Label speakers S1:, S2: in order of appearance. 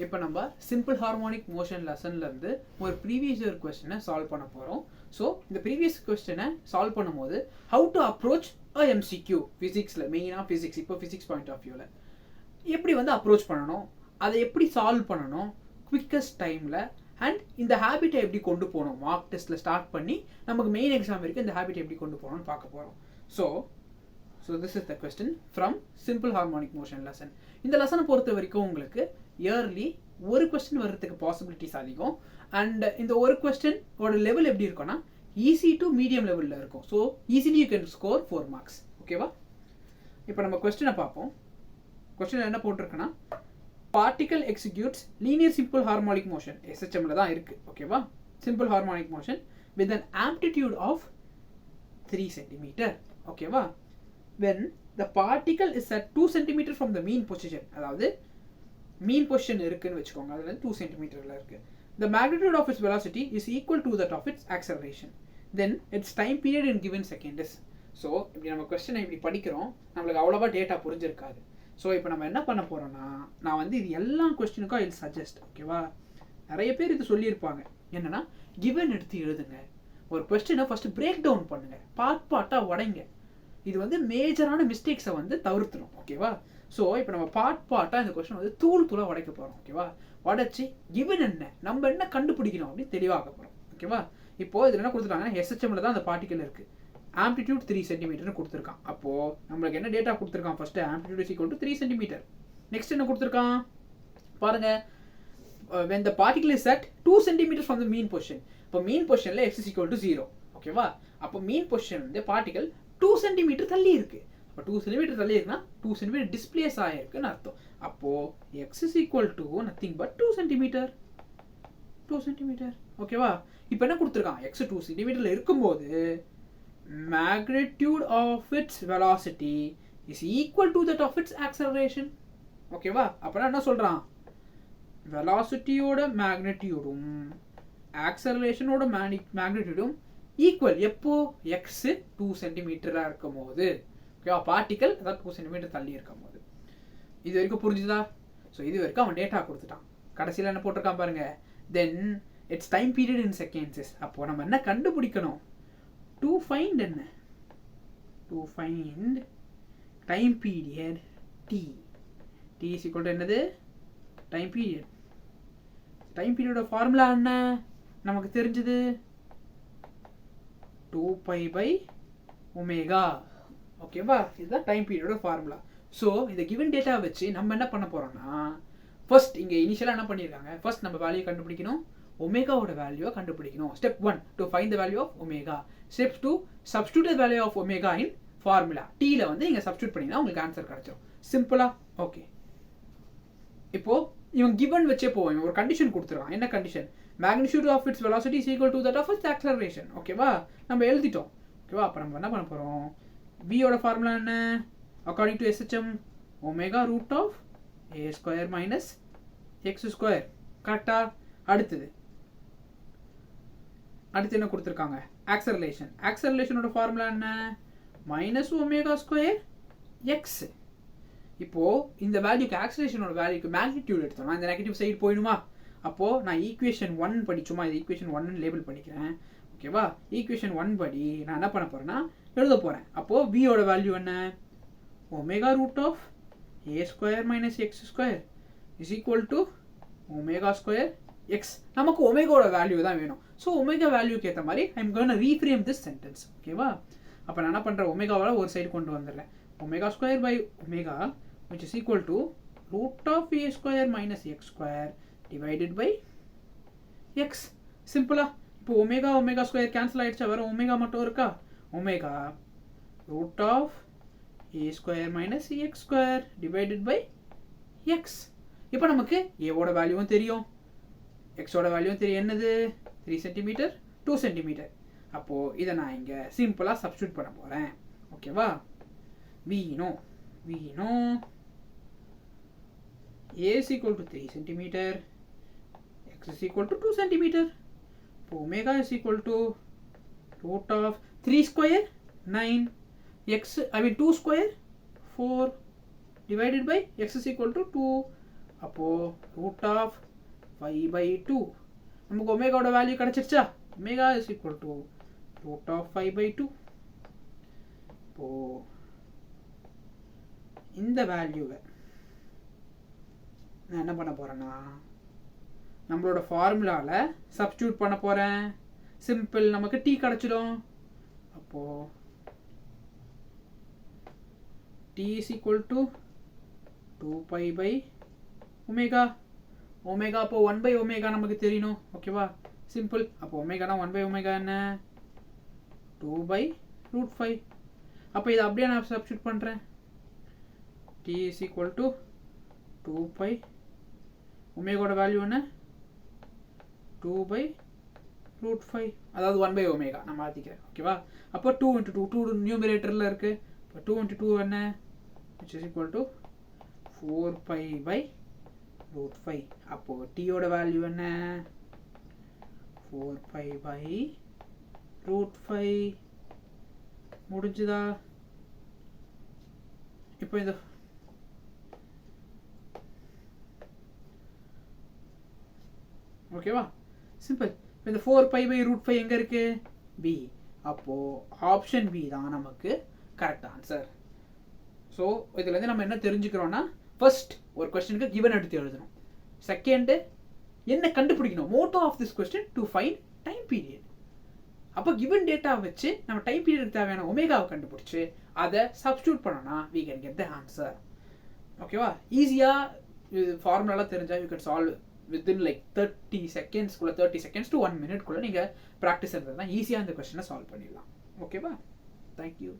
S1: இப்போ நம்ம simple harmonic motion லெசன்லேருந்து ஒரு ப்ரீவியஸ் இயர் கொஸ்டினை சால்வ் பண்ண போகிறோம். ஸோ இந்த ப்ரீவியஸ் கொஸ்டினை சால்வ் பண்ணும்போது how to approach a MCQ ஃபிசிக்ஸில், மெயினாக ஃபிசிக்ஸ், இப்போ ஃபிசிக்ஸ் பாயிண்ட் ஆஃப் வியூவில் எப்படி வந்து அப்ரோச் பண்ணணும், அதை எப்படி சால்வ் பண்ணணும் குவிக்கஸ்ட் டைமில், அண்ட் இந்த ஹேபிட்டை எப்படி கொண்டு போகணும் மார்க் டெஸ்ட்டில் ஸ்டார்ட் பண்ணி நமக்கு மெயின் எக்ஸாம் வரைக்கும் இந்த ஹேபிட்டை எப்படி கொண்டு போகணும்னு பார்க்க போகிறோம். So this is the question from simple harmonic motion lesson. இந்த லெசனை பொறுத்த வரைக்கும் உங்களுக்கு இயர்லி ஒரு கொஸ்டின் வர்றதுக்கு பாசிபிலிட்டிஸ் அதிகம். அண்ட் இந்த ஒரு கொஸ்டினோட லெவல் எப்படி இருக்கும்னா ஈஸி டு மீடியம் லெவலில் இருக்கும். So easily you can score 4 marks. ஓகேவா? இப்போ நம்ம கொஸ்டினை பார்ப்போம். கொஸ்டின் என்ன போட்டிருக்குன்னா, particle executes linear simple harmonic motion, எஸ்ஹெச்எம்ல தான் இருக்குது. ஓகேவா? Simple harmonic motion with an amplitude of 3 centimetre. ஓகேவா? when the particle is at 2 cm from the mean position, அதாவது மீன் பொசிஷன் இருக்குன்னு வச்சுக்கோங்க, அதில் 2 சென்டிமீட்டரில் இருக்குது. the magnitude of its velocity is equal to that of its acceleration, then its time period in given second is. So இப்படி நம்ம கொஸ்டினை இப்படி படிக்கிறோம், நம்மளுக்கு அவ்வளோவா டேட்டா புரிஞ்சிருக்காது. ஸோ இப்போ நம்ம என்ன பண்ண போகிறோம்னா, நான் வந்து இது எல்லா கொஸ்டினுக்கும் ஐ வில் சஜஸ்ட். ஓகேவா? நிறைய பேர் இது சொல்லியிருப்பாங்க, என்னென்னா கிவன் எடுத்து எழுதுங்க, ஒரு கொஸ்டினை ஃபஸ்ட்டு பிரேக் டவுன் பண்ணுங்கள், பார்ட்டாக உடைங்க. இது வந்து மேஜரான மிஸ்டேக்ஸை வந்து தவிர்த்துடும். ஓகேவா? ஸோ இப்போ நம்ம பார்ட்டாக இந்த கொஸ்டின் வந்து தூளாக உடைக்க போகிறோம். ஓகேவா? உடைச்சி கிவன் என்ன, நம்ம என்ன கண்டுபிடிக்கணும் அப்படின்னு தெளிவாக போகிறோம். ஓகேவா? இப்போது இதில் என்ன கொடுத்துருக்காங்கன்னா எஸ்ஹெச்எம்ல தான் அந்த பார்ட்டிகல் இருக்குது, ஆம்ப்ளிடியூட் 3 சென்டிமீட்டர்னு கொடுத்துருக்கான். அப்போது நம்மளுக்கு என்ன டேட்டா கொடுத்துருக்கான், first amplitude is equal to 3 centimetre. Next என்ன கொடுத்துருக்கான் பாருங்கள், when the particle is at 2 centimeters from the mean position. இப்போ மீன் பொசிஷனில் x is equal to 0. ஓகேவா? அப்போ மீன் பொசிஷன் வந்து பார்ட்டிகல் 2 சென்டிமீட்டர் தள்ளி இருக்கு. அப்போ 2 சென்டிமீட்டர் தள்ளி இருக்குன்னா 2 சென்டிமீட்டர் டிஸ்பிளேஸ் ஆகிருக்குன்னு அர்த்தம். அப்போது x is equal to nothing but 2 centimetre. 2 centimetre. ஓகேவா? இப்போ என்ன கொடுத்துருக்கான், x 2 சென்டிமீட்டரில் இருக்கும்போது magnitude of its velocity is equal to that of its acceleration. ஓகேவா? அப்போனா என்ன சொல்கிறான், வெலாசிட்டியோட மேக்னெட்டியூடும் ஆக்சலரேஷனோட மேக்னெட்டியூடும் ஈக்குவல். எப்போ எக்ஸ் 2 சென்டிமீட்டராக இருக்கும் போது. ஓகேவா? பார்ட்டிக்கல் அதாவது 2 சென்டிமீட்டர் தள்ளி இருக்கும் போது. இது வரைக்கும் புரிஞ்சுதா? ஸோ இது வரைக்கும் அவன் டேட்டா கொடுத்துட்டான். கடைசியில் என்ன போட்டிருக்கான் பாருங்க, then it's time period in seconds. அப்போது நம்ம என்ன கண்டுபிடிக்கணும், டு ஃபைண்ட் என்ன, to find time period T. T is equal to என்னது, டைம் பீரியட். டைம் பீரியடோட ஃபார்முலா என்ன நமக்கு தெரிஞ்சது, 2π/ω. ஓகேவா? இதுதான் டைம் பீரியடோட ஃபார்முலா. ஸோ இந்த கிவன் டேட்டா வச்சு நம்ம என்ன பண்ண போகிறோம்னா, ஃபர்ஸ்ட் இங்கே இனிஷியலாக என்ன பண்ணியிருக்காங்க, ஃபர்ஸ்ட் நம்ம வேல்யூ கண்டுபிடிக்கணும், ஒமேகாவோட வேல்யூவை கண்டுபிடிக்கணும். Step 1 to find the value of omega. Step 2 substitute the value of omega in formula. டீயில் வந்து நீங்கள் சப்ஸ்டியூட் பண்ணிங்கன்னா உங்களுக்கு ஆன்சர் கிடச்சிடும். சிம்பிளா? ஓகே. இப்போது இவன் கிவன் வச்சே போவோம். இவன் ஒரு கண்டிஷன் கொடுத்துருவான். என்ன condition, magnitude of its velocity is equal to that of its acceleration. ஓகேவா? நம்ம எழுதிட்டோம். ஓகேவா? அப்போ நம்ம என்ன பண்ண போகிறோம், வியோட ஃபார்முலா என்ன, according to SHM omega root of A square minus X square. கரெக்டாக? அடுத்து என்ன கொடுத்துருக்காங்க, ஆக்சலரேஷன். ஆக்சலரேஷனோட ஃபார்முலா என்ன, மைனஸ் ஒமேகா ஸ்கொயர் எக்ஸ். இப்போது இந்த வேல்யூக்கு ஆக்சலரேஷனோட வேல்யூக்கு மேக்னிடியூட் எடுத்தோம்னா இந்த நெகட்டிவ் சைடு போயிடுமா. அப்போது நான் ஈக்குவேஷன் 1 படிச்சுமா, இது ஈக்குவேஷன் 1 லேபிள் பண்ணிக்கிறேன். ஓகேவா? ஈக்குவேஷன் 1 படி நான் என்ன பண்ண போகிறேன்னா எழுத போகிறேன். அப்போது வியோட வேல்யூ என்ன, omega root of A square minus X square is equal to omega square X. நமக்கு ஒமேகாவோட வேல்யூ தான் வேணும். ஸோ ஒமேகா வேல்யூக்கு ஏற்ற மாதிரி I am going to reframe this sentence. ஓகேவா? அப்போ நான் என்ன பண்ணுறேன், ஒமேகாவால் ஒரு சைடு கொண்டு வந்துடுறேன். Omega square by omega which is equal to root of a square minus x square divided by x. சிம்பிளா? இப்போ ஒமேகா ஸ்கொயர் கேன்சல் ஆகிடுச்சா, வர ஒமேகா மட்டும் இருக்கா, omega root of A square minus X square divided by X. இப்போ நமக்கு ஏவோட வேல்யூவும் தெரியும், எக்ஸோட வேல்யூவும் தெரியும். என்னது, 3 சென்டிமீட்டர் 2 சென்டிமீட்டர். அப்போது இதை நான் இங்கே சிம்பிளாக சப்ஸ்டியூட் பண்ண போகிறேன். ஓகேவா? we know A is equal to 3 centimeter, x is equal to 2 centimeter. Omega is equal to root of 3 square 9, 2 square 4 divided by x is equal to 2. அப்போது ரூட் ஆஃப் 5/2 நமக்கு ஒமேகாவோட வேல்யூ கிடச்சிருச்சா? Omega is equal to root of 5/2. இப்போது இந்த வேல்யூவை நான் என்ன பண்ண போகிறேன்னா நம்மளோட ஃபார்முலாவில் சப்ஸ்டியூட் பண்ண போகிறேன். சிம்பிள், நமக்கு t கிடச்சிடும். அப்போது t is equal to 2π/ஒமேகா. ஒமேகா அப்போ 1/ஒமேகா நமக்கு தெரியணும். ஓகேவா? சிம்பிள். அப்போ ஒமேகானா 1/ஒமேகா என்ன? 2/√5. அப்போ இதை அப்படியே நான் சப்ஸ்டியூட் பண்ணுறேன். t is equal to 2π. ஒமேகாவோட value என்ன? 2/√5. அதாவது 1/ஒமேகா நான் மாற்றிக்கிறேன். ஓகேவா? அப்போ 2 × 2 2 நியூமரேட்டரில் இருக்குது. இப்போ 2 × 2 என்ன? which is equal to 4π/√5. அப்போது டீயோட வேல்யூ என்ன? 4π/√5. முடிஞ்சுதா? இப்போ இந்த ஓகேவா? சிம்பிள். இப்போ இந்த 4π/√5 எங்கே இருக்குது? பி. அப்போது ஆப்ஷன் பி தான் நமக்கு கரெக்ட் ஆன்சர். ஸோ இதுலேருந்து நம்ம என்ன தெரிஞ்சுக்கிறோன்னா, ஃபர்ஸ்ட் ஒரு கொஸ்டினுக்கு கிவன் எடுத்து எழுதணும். செகண்டு என்ன கண்டுபிடிக்கணும்? Motto of this question to find time period. அப்போ கிவன் டேட்டா வச்சு நம்ம டைம் பீரியடுக்கு தேவையான ஒமேகாவை கண்டுபிடிச்சி அதை சப்ஸ்டியூட் பண்ணோன்னா we can get the answer. ஓகேவா? ஈஸியாக இது ஃபார்முலாலாம் தெரிஞ்சால் you can solve within like 30 செகண்ட்ஸ்குள்ளே 30 seconds to 1 minute நீங்கள் ப்ராக்டிஸ் இருந்ததுன்னா ஈஸியாக இந்த கொஸ்டினை சால்வ் பண்ணிடலாம். ஓகேவா? தேங்க்யூ.